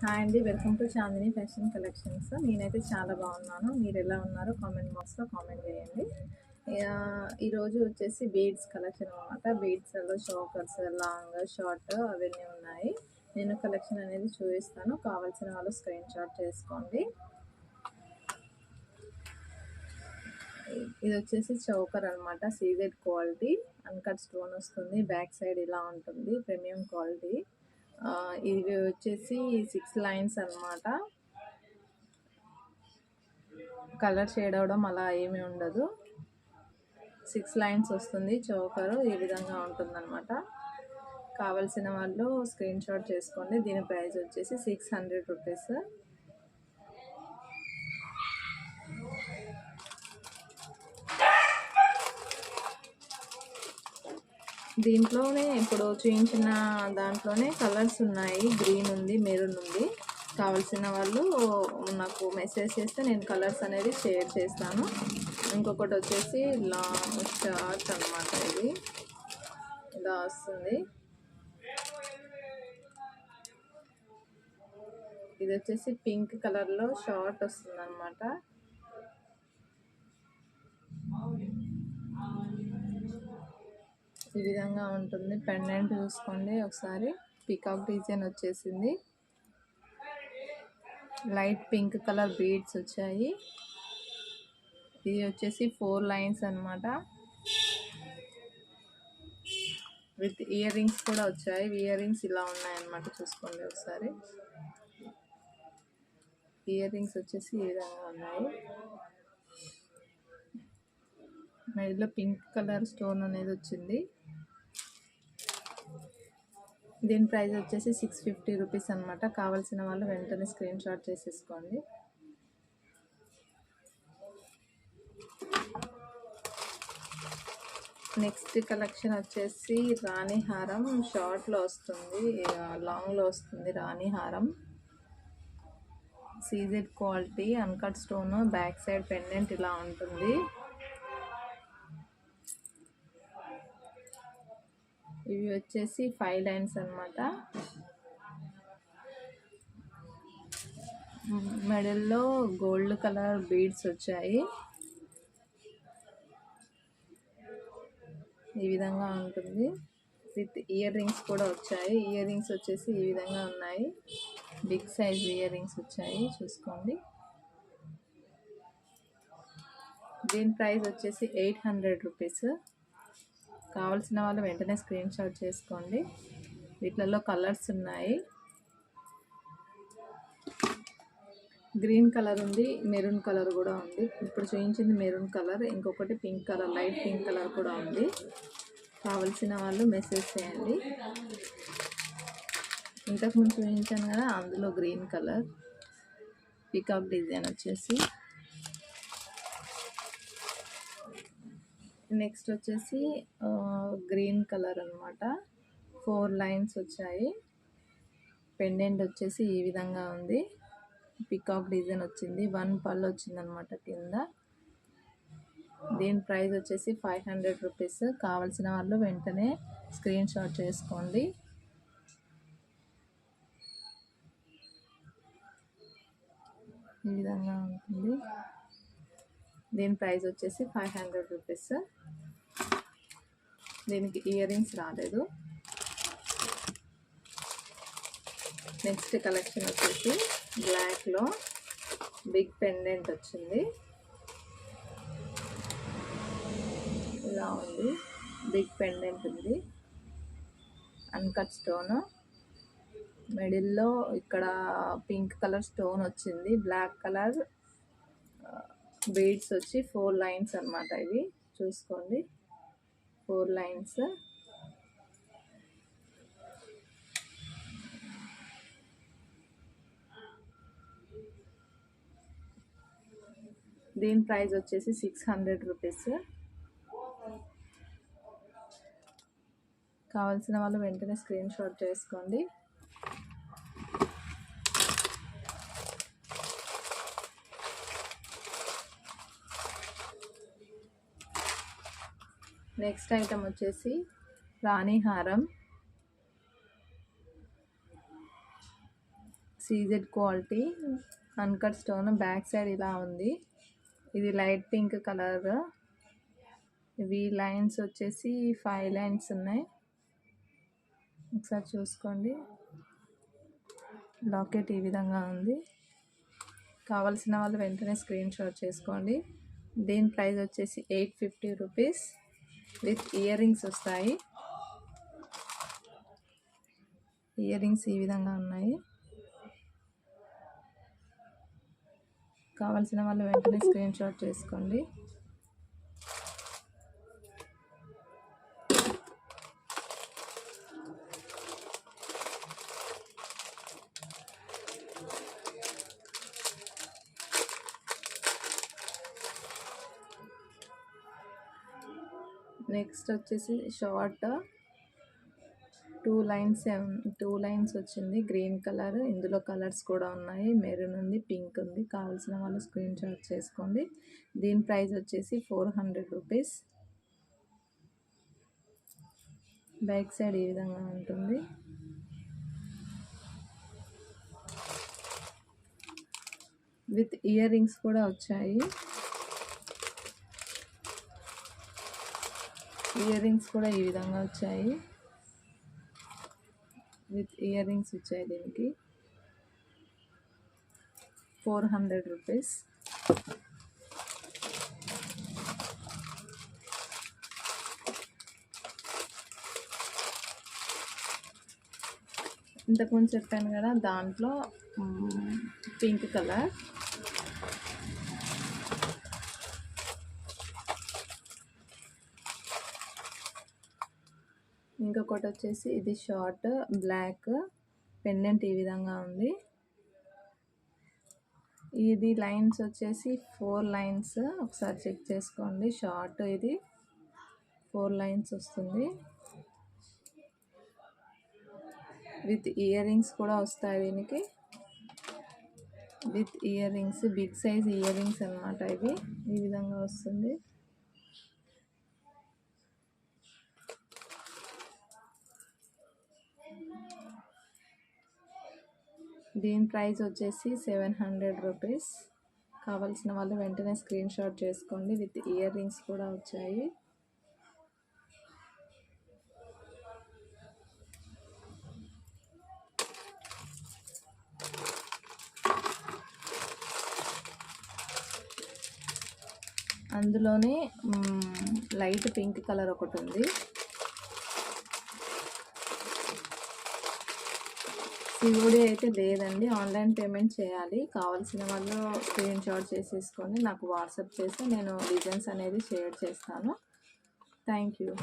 Hi అండి, welcome to Chandini fashion collections. నేనైతే చాలా బాగున్నాను. మీరు ఎలా ఉన్నారో కామెంట్ బాక్స్లో కామెంట్ చేయండి. ఈరోజు వచ్చేసి బీడ్స్ కలెక్షన్ అనమాట. బీడ్స్లో షోకర్స్, లాంగ్, షార్ట్ అవన్నీ ఉన్నాయి. నేను కలెక్షన్ అనేది చూపిస్తాను. కావాల్సిన వాళ్ళు స్క్రీన్ షాట్ చేసుకోండి. ఇది వచ్చేసి చౌకర్ అనమాట. సీజెడ్ క్వాలిటీ, అన్కట్ స్టోన్ వస్తుంది. బ్యాక్ సైడ్ ఇలా ఉంటుంది, ప్రీమియం క్వాలిటీ. ఇవి వచ్చేసి 6 లైన్స్ అనమాట. కలర్ షేడ్ అవడం అలా ఏమీ ఉండదు. 6 లైన్స్ వస్తుంది చౌకరు. ఈ విధంగా ఉంటుందన్నమాట. కావలసిన వాళ్ళు స్క్రీన్ షాట్ చేసుకోండి. దీని ప్రైస్ వచ్చేసి 600 రూపీస్. దీంట్లోనే ఇప్పుడు చూపించిన దాంట్లోనే కలర్స్ ఉన్నాయి. గ్రీన్ ఉంది, మెరూన్ ఉంది. కావాల్సిన వాళ్ళు నాకు మెసేజ్ చేస్తే నేను కలర్స్ అనేది షేర్ చేస్తాను. ఇంకొకటి వచ్చేసి లాంగ్ షార్ట్ అనమాట. ఇది ఇలా వస్తుంది. ఇది వచ్చేసి పింక్ కలర్లో షార్ట్ వస్తుంది అనమాట. ఈ విధంగా ఉంటుంది. పెండెంట్ చూసుకోండి ఒకసారి. పికాక్ డిజైన్ వచ్చేసింది. లైట్ పింక్ కలర్ బీడ్స్ వచ్చాయి. ఇది వచ్చేసి 4 లైన్స్ అనమాట. విత్ ఇయర్ రింగ్స్ కూడా వచ్చాయి. ఇయర్ రింగ్స్ ఇలా ఉన్నాయన్నమాట. చూసుకోండి ఒకసారి. ఇయర్ రింగ్స్ వచ్చేసి ఈ విధంగా ఉన్నాయి. మెడలో పింక్ కలర్ స్టోన్ అనేది వచ్చింది. దీని ప్రైస్ వచ్చేసి 650 రూపీస్ అనమాట. కావాల్సిన వాళ్ళు వెంటనే స్క్రీన్ షాట్ చేసేసుకోండి. నెక్స్ట్ కలెక్షన్ వచ్చేసి రాణి హారం. షార్ట్లో వస్తుంది, లాంగ్లో వస్తుంది. రాణి హారం CZ quality, uncut stone, back side pendant ఇలా ఉంటుంది. ఇవి వచ్చేసి 5 లైన్స్ అనమాట. మెడల్లో గోల్డ్ కలర్ బీడ్స్ వచ్చాయి. ఈ విధంగా ఉంటుంది. విత్ ఇయర్ రింగ్స్ కూడా వచ్చాయి. ఇయర్ రింగ్స్ వచ్చేసి ఈ విధంగా ఉన్నాయి. బిగ్ సైజ్ ఇయర్ రింగ్స్ వచ్చాయి. చూసుకోండి. దీని ప్రైస్ వచ్చేసి 800 రూపీస్. కావాల్సిన వాళ్ళు వెంటనే స్క్రీన్ షాట్ చేసుకోండి. వీటిలలో కలర్స్ ఉన్నాయి. గ్రీన్ కలర్ ఉంది, మెరూన్ కలర్ కూడా ఉంది. ఇప్పుడు చూపించింది మెరూన్ కలర్, ఇంకొకటి pink colour, light pink colour కూడా ఉంది. కావలసిన వాళ్ళు మెసేజ్ చేయండి. ఇంతకుముందు చూపించాను కదా, అందులో గ్రీన్ కలర్ పికాక్ డిజైన్ వచ్చేసి. నెక్స్ట్ వచ్చేసి గ్రీన్ కలర్ అనమాట. 4 లైన్స్ వచ్చాయి. పెండెంట్ వచ్చేసి ఈ విధంగా ఉంది. పికాక్ డిజైన్ వచ్చింది. 1 పళ్ళు వచ్చింది అనమాట కింద. దీని ప్రైస్ వచ్చేసి 500 రూపీస్. కావాల్సిన వాళ్ళు వెంటనే స్క్రీన్ షాట్ చేసుకోండి. ఈ విధంగా ఉంటుంది. దీని ప్రైస్ వచ్చేసి 500 రూపీస్. దీనికి ఇయర్ రింగ్స్ రాలేదు. నెక్స్ట్ కలెక్షన్ వచ్చేసి బ్లాక్లో బిగ్ పెండెంట్ వచ్చింది. ఇలా ఉంది. బిగ్ పెండెంట్ ఉంది. Uncut stone. మిడిల్లో ఇక్కడ పింక్ కలర్ స్టోన్ వచ్చింది. బ్లాక్ కలర్ బీడ్స్ వచ్చి 4 లైన్స్ అనమాట. ఇవి చూసుకోండి. 4 లైన్స్. దీని ప్రైస్ వచ్చేసి 600 రూపీస్. కావాల్సిన వాళ్ళు వెంటనే స్క్రీన్ షాట్ చేసుకోండి. నెక్స్ట్ ఐటమ్ వచ్చేసి రాణి హారం. CZ quality uncut stone, back side ఇలా ఉంది. ఇది లైట్ పింక్ కలర్. ఇవి లైన్స్ వచ్చేసి 5 లైన్స్ ఉన్నాయి. ఒకసారి చూసుకోండి. లాకెట్ ఈ విధంగా ఉంది. కావాల్సిన వాళ్ళు వెంటనే స్క్రీన్ షాట్ చేసుకోండి. దీని ప్రైస్ వచ్చేసి 850 రూపీస్. విత్ ఇయర్ రింగ్స్ వస్తాయి. ఇయర్ రింగ్స్ ఈ విధంగా ఉన్నాయి. కావాల్సిన వాళ్ళు వెంటనే స్క్రీన్ షాట్ చేసుకోండి. నెక్స్ట్ వచ్చేసి షార్ట్ 2 లైన్స్ వచ్చింది. Green colour. ఇందులో కలర్స్ కూడా ఉన్నాయి. మెరూన్ ఉంది, పింక్ ఉంది. కావాల్సిన వాళ్ళు స్క్రీన్ షాట్ చేసుకోండి. దీని ప్రైస్ వచ్చేసి 400 రూపీస్. బ్యాక్ సైడ్ ఈ విధంగా ఉంటుంది. విత్ ఇయర్ రింగ్స్ కూడా వచ్చాయి. ఇయర్ రింగ్స్ కూడా ఈ విధంగా వచ్చాయి. విత్ ఇయర్ రింగ్స్ వచ్చాయి. దీనికి 400 రూపీస్. ఇంతకుముందు చెప్పాను కదా, దాంట్లో పింక్ కలర్. ఇంకొకటి వచ్చేసి ఇది షార్ట్ బ్లాక్ పెండెంట్ ఈ విధంగా ఉంది. ఇది లైన్స్ వచ్చేసి 4 లైన్స్. ఒకసారి చెక్ చేసుకోండి. షార్ట్ ఇది 4 లైన్స్ వస్తుంది. విత్ ఇయర్ రింగ్స్ కూడా వస్తాయి. దీనికి with earrings, big size earrings అన్నమాట. ఇవి ఈ విధంగా వస్తుంది. దీని ప్రైస్ వచ్చేసి 700 రూపీస్. కావాల్సిన వాళ్ళు వెంటనే స్క్రీన్ షాట్ చేసుకోండి. విత్ ఇయర్ రింగ్స్ కూడా వచ్చాయి. అందులోనే లైట్ పింక్ కలర్ ఒకటి ఉంది. సిఓడి అయితే లేదండి, ఆన్లైన్ పేమెంట్ చేయాలి. కావాల్సిన వాళ్ళు స్క్రీన్ షాట్ చేసేసుకొని నాకు వాట్సాప్ చేసి నేను డిజైన్స్ అనేది షేర్ చేస్తాను. Thank you.